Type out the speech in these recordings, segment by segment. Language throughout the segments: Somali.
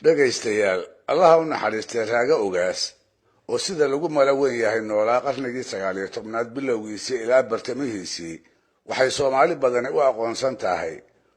dhagaystayaal allaha u naxariistay raaga ogaas oo sida lagu mala weyn yahay noolaa qarnigii 19aad bilowgiisii ilaa bartamihiisii waxay Soomaali badan u aqoonsan tahay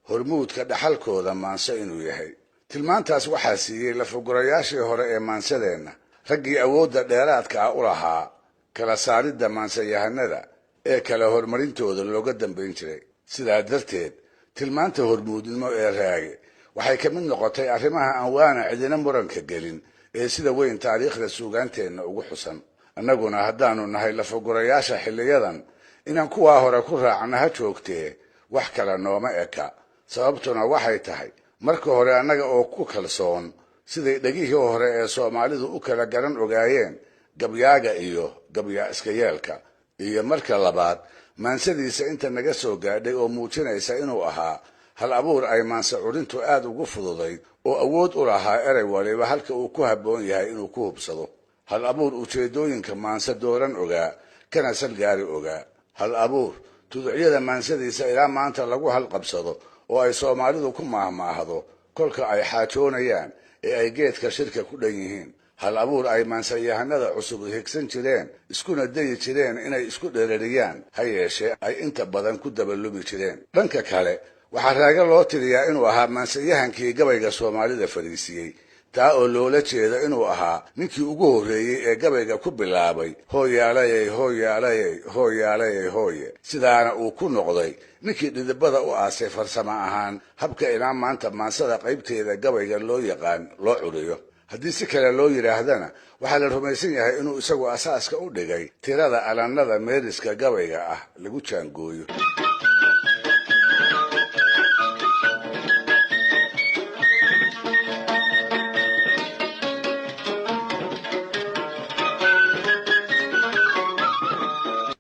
hormuudka dhaxalkooda maanso inuu yahay. tilmaantaas waxaa siiyay lafagurayaashii hore ee maansadeena raggii awoodda dheeraadka ah u lahaa kala saaridda maansayahanada ee kala hormarintooda looga dambayn jiray. sidaa darteed tilmaanta hormuudnimo ee raage waxay ka mid noqotay arrimaha aan waana cidina muranka gelin ee sida weyn taariikhda suugaanteena ugu xusan. annaguna haddaanu nahay lafagurayaasha xilliyadan inaan kuwaa hore ku raacna ha joogtee wax kala nooma eka. sababtuna waxay tahay marka hore annaga oo ku kalsoon siday dhagihii hore ee Soomaalidu u kala garan ogaayeen gabyaaga iyo gabya iska yeelka, iyo marka labaad maansadiisa inta naga soo gaadhay oo muujinaysa inuu ahaa hal abuur ay maansa curintu aad ugu fududayd oo awood u lahaa erey waliba halka uu ku habboon yahay inuu ku hubsado. hal abuur ujeedooyinka maansa dooran ogaa kana salgaari ogaa. hal abuur tuducyada maansadiisa ilaa maanta lagu halqabsado oo ay Soomaalidu ku maahmaahdo kolka ay xaajoonayaan ee ay geedka shirka ku dhan yihiin. hal abuur ay maansayahanada cusub higsan jireen iskuna dayi jireen inay isku dheerariyaan ha yeeshee ay inta badan ku dabalumi jireen. dhanka kale waxaa raaga loo tiriyaa inuu ahaa maansayahankii gabayga Soomaalida fariisiyey, taa oo loola jeeda inuu ahaa ninkii ugu horreeyey ee gabayga ku bilaabay hooyaalayey hooyaalayey hooyaalayey hooye, sidaana uu ku noqday ninkii dhidibada u aasay farsamo ahaan habka ilaa maanta maansada qaybteeda gabayga loo yaqaan loo curiyo. haddii si kale loo yidhaahdana waxaa la rumaysan yahay inuu isagu asaaska u dhigay tirada alannada meeriska gabayga ah lagu jaangooyo.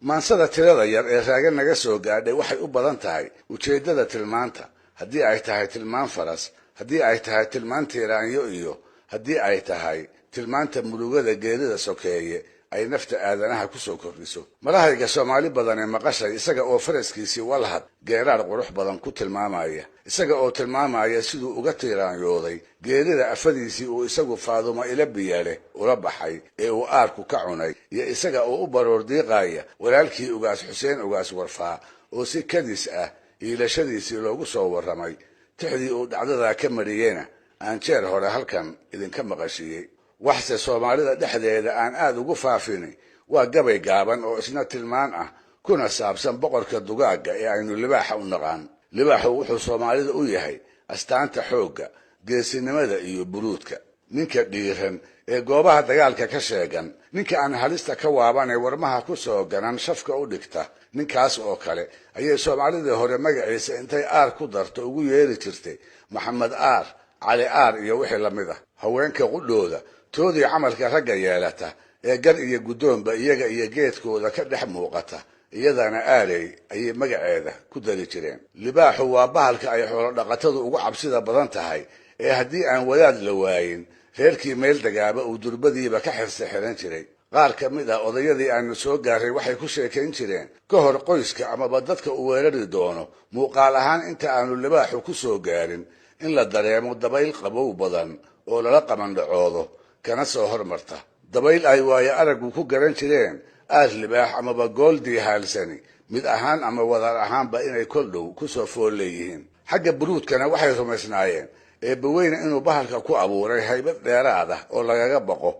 maansada tirada yar ee raaga naga soo gaadhay waxay u badan tahay ujeeddada tilmaanta, haddii ay tahay tilmaan faras, haddii ay tahay tilmaan tiiraanyo, iyo haddii ay tahay tilmaanta murugada geerida sokeeye ay nafta aadanaha ku soo kordhiso. malahayga Soomaali badan ee maqashay isaga oo faraskiisii walhad geeraar qurux badan ku tilmaamaya, isaga oo tilmaamaya siduu uga tiiraanyooday geerida afadiisii uu isagu Faadumo ila biyale ula baxay ee uu aarku ka cunay, iyo isaga oo u baroor diiqaya walaalkii ugaas Xuseen ugaas Warfaa oo si kadis ah iilashadiisii loogu soo warramay. tixdii uu dhacdada ka mariyeyna aan jeer hore halkan idinka maqashiyey. waxse Soomaalida dhexdeeda aan aad ugu faafin waa gabay gaaban oo isna tilmaan ah kuna saabsan boqorka dugaagga ee aynu libaaxa u naqaan. libaaxu wuxuu Soomaalida u yahay astaanta xoogga, geesinimada iyo buruudka. ninka dhiiran ee goobaha dagaalka ka sheegan, ninka aan halista ka waaban ee warmaha ku soo ganan shafka u dhigta, ninkaas oo kale ayay Soomaalida hore magaciisa intay aar ku darto ugu yeeri jirtay Maxamed Aar, Cali Aar iyo wixii la mid ah. haweenka qudhooda toodii camalka ragga yeelata ee gar iyo guddoonba iyaga iyo geedkooda ka dhex muuqata iyadana aalay ayay magaceeda ku dari jireen. libaaxu waa bahalka ay xoolo dhaqatadu ugu cabsida badan tahay ee haddii aan wadaad la waayin reerkii meel dagaaba uu durbadiiba ka xirsi xiran jiray. qaar ka mid ah odayadii aanu soo gaaray waxay ku sheekayn jireen ka hor qoyska amaba dadka uu weerari doono muuqaal ahaan inta aanu libaaxu ku soo gaarin in la dareemo dabayl qabow badan oo lala qabandhacoodo kana soo hormarta. dabayl ay waayo araggu ku garan jireen aar libaax amaba gooldii haalsani mid ahaan ama wadar ahaanba inay kol dhow ku soo fool leeyihiin. xagga buruudkana waxay rumaysnaayeen eebbaweyne inuu bahalka ku abuuray haybad dheeraad ah oo lagaga baqo.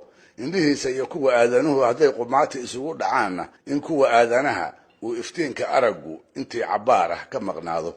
indhihiisa iyo kuwa aadanuhu hadday qumaati isugu dhacaanna in kuwa aadanaha uu iftiinka araggu intii cabbaar ah ka maqnaado.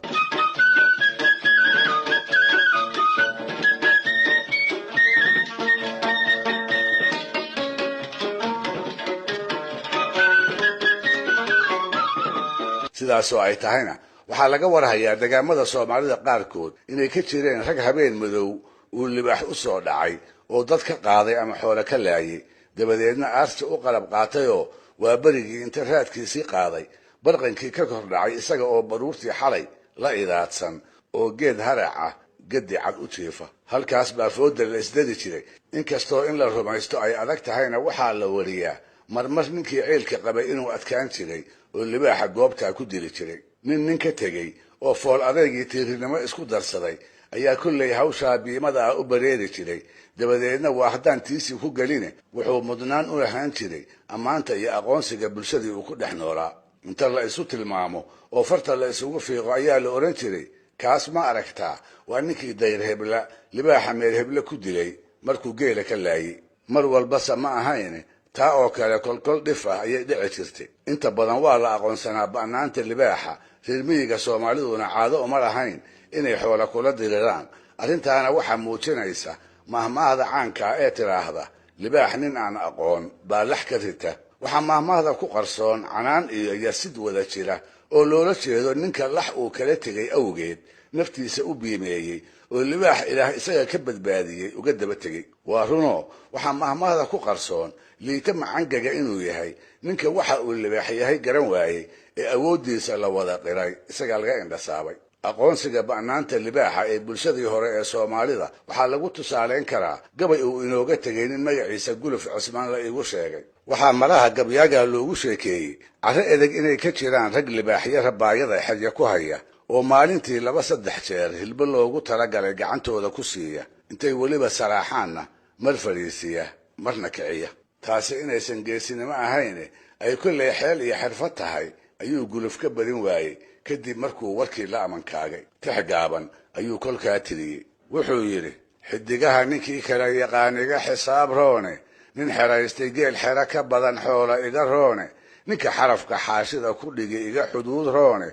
sidaasoo ay tahayna waxaa laga warhayaa degaamada Soomaalida qaarkood inay ka jireen rag habeen madow uu libaax u soo dhacay oo dad ka qaaday ama xoolo ka laayay, dabadeedna aarsi u qalab qaatayoo waa berigii inta raadkiisii qaaday barqankii ka kor dhacay isaga oo baruurtii xalay la idaadsan oo geed harac ah gadi cad u jiifa. halkaas baa fooda la isdadi jiray. inkastoo in la rumaysto ay adag tahayna waxaa la wariyaa marmar ninkii ceelka qabay inuu adkaan jiray oo libaaxa goobtaa ku dili jiray. nin ka tegey oo fool adeegii tiirinimo isku darsaday ayaa kolley hawshaa biimada ah u bareeri jiray dabadeedna waa haddaan tiisii ku geline wuxuu mudnaan u lahaan jiray ammaanta iyo aqoonsiga bulshadii uu ku dhex noolaa inta la isu tilmaamo oo farta la isugu fiiqo ayaa la odhan jiray kaas ma aragtaa waa ninkii dayr hebla libaaxa meel heble ku dilay markuu geela ka laayey mar walbase ma ahayne taa oo kale kolkol dhif ah ayay dhici jirtay inta badan waa la aqoonsanaa ba'naanta libaaxa reer miyiga soomaaliduna caado uma lahayn inay xoola kula diriraan arrintaana waxaa muujinaysa mahmaahda caanka ee tidhaahda libaax nin aan aqoon baa lax ka rita waxaa mahmaahda ku qarsoon canaan iyo yasid wada jira oo loola jeedo ninka lax uu kala tegay awgeed naftiisa u biimeeyey oo libaax ilaah isaga ka badbaadiyey uga daba tegey waa runo waxaa mahmaahda ku qarsoon liita macangaga inuu yahay ninka waxa uu libaax yahay garan waayey ee awooddiisa la wada qiray isagaa laga indhasaabay aqoonsiga ba'naanta libaaxa ee bulshadii hore ee soomaalida waxaa lagu tusaalayn karaa gabay uu inooga tegay nin magaciisa guluf cusmaan la iigu sheegay waxaa malaha gabyaagaa loogu sheekeeyey carro edeg inay ka jiraan rag libaaxyo rabaayada xerya ku haya oo maalintii 2-3 jeer hilbo loogu talagalay gacantooda ku siiya intay weliba saraaxaanna mar fadhiisiya marna kiciya taasi inaysan geesinimo ahayne ay kolley xeel iyo xirfad tahay ayuu guluf ka badin waayey kadib markuu warkii la amankaagay tix gaaban ayuu kolkaa tiriyey wuxuu yidhi xidigaha ninkii kala yaqaan iga xisaab roone nin xeraystay geel xero ka badan xoola iga roone ninka xarafka xaashida ku dhigi iga xuduud roone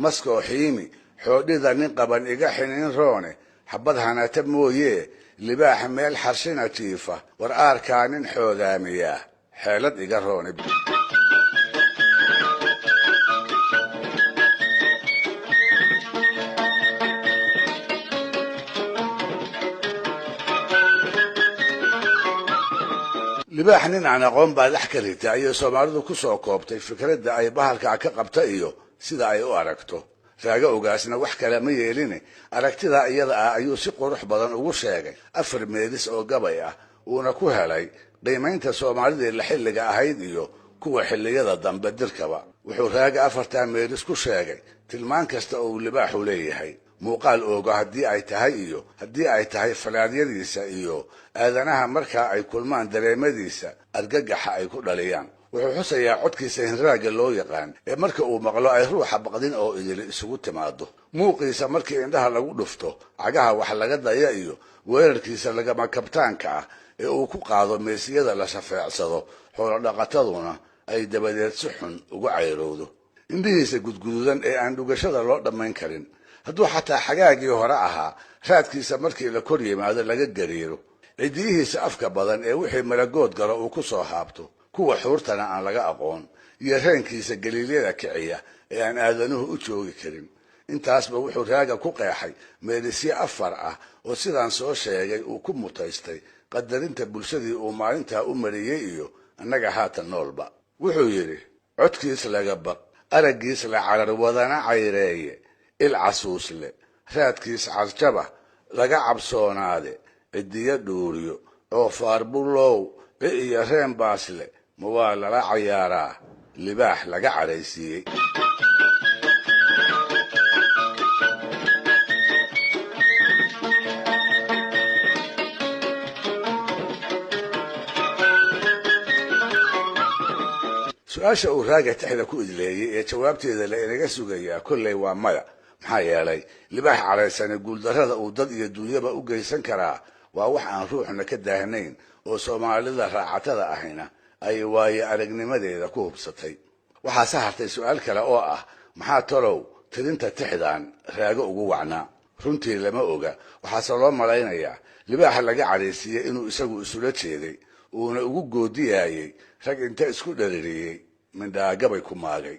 maskoo xiimi xoodhida nin qaban iga xiniin roone xabad hanata mooyee libaax meel xarshina jiifa war aarkaa nin xoodaamiyaa xeelad iga roone libaax nin aan aqoon baa lax ka rita ayay soomaalidu ku soo koobtay fikradda ay bahalkaa ka qabta iyo sida ay u aragto raaga ogaasna wax kale ma yeeline aragtidaa iyada ah ayuu si qurux badan ugu sheegay 4 meelis oo gabay ah uuna ku helay qiimaynta soomaalidii la xilliga ahayd iyo kuwa xilliyada dambe dirkaba wuxuu raaga 4 meelis ku sheegay tilmaan kasta oo uu libaaxu leeyahay muuqaal ooga haddii ay tahay iyo haddii ay tahay falaadyadiisa iyo aadanaha markaa ay kulmaan dareemadiisa argagaxa ay ku dhaliyaan wuxuu xusayaa codkiisa hinraaga loo yaqaan ee marka uu maqlo ay ruuxa baqdin oo idili isugu timaado muuqiisa markii indhaha lagu dhufto cagaha wax laga daya iyo weerarkiisa lagama kabtaanka ah ee uu ku qaado meesiyada la shafeecsado xoolo dhaqataduna ay dabadeed si xun ugu cayrowdo indhihiisa gudgududan ee aan dhugashada loo dhammayn karin hadduu xataa xagaagii hore ahaa raadkiisa markii la kor yimaado laga gariiro cidiyihiisa afka badan ee wixii malagood galo uu ku soo haabto kuwa xuurtana aan laga aqoon iyo reenkiisa galiilyada kiciya ee aan aadanuhu u joogi karin intaasba wuxuu raaga ku qeexay meelisyo 4 ah oo sidaan soo sheegay uu ku mutaystay qadarinta bulshadii uu maalintaa u mariyey iyo annaga haatan noolba wuxuu yidhi codkiis laga baq araggiis la carar wadana cayreeye il casuusle raadkiis carjaba laga cabsoonaade cidiyo dhuuriyo oo faarbulow iyo reen baasle ma waa lala cayaaraa libaax laga cadhaysiiyey su-aasha uu raaga tixda ku idleeyey ee jawaabteeda la inaga sugayaa kolley waa maya maxaa yeelay libaax cadhaysane guuldarrada uu dad iyo dunyaba u geysan karaa waa wax aan ruuxna ka daahnayn oo soomaalida raacatada ahina ay waaye aragnimadeeda ku hubsatay waxaase hartay su-aal kale oo ah maxaa talow tirinta tixdan raago ugu wacnaa runtii lama oga waxaase loo malaynayaa libaaxa laga cadhaysiiyey inuu isagu isula jeeday uuna ugu goodiyaayey rag inta isku dhaririyey mindhaagabay ku maagay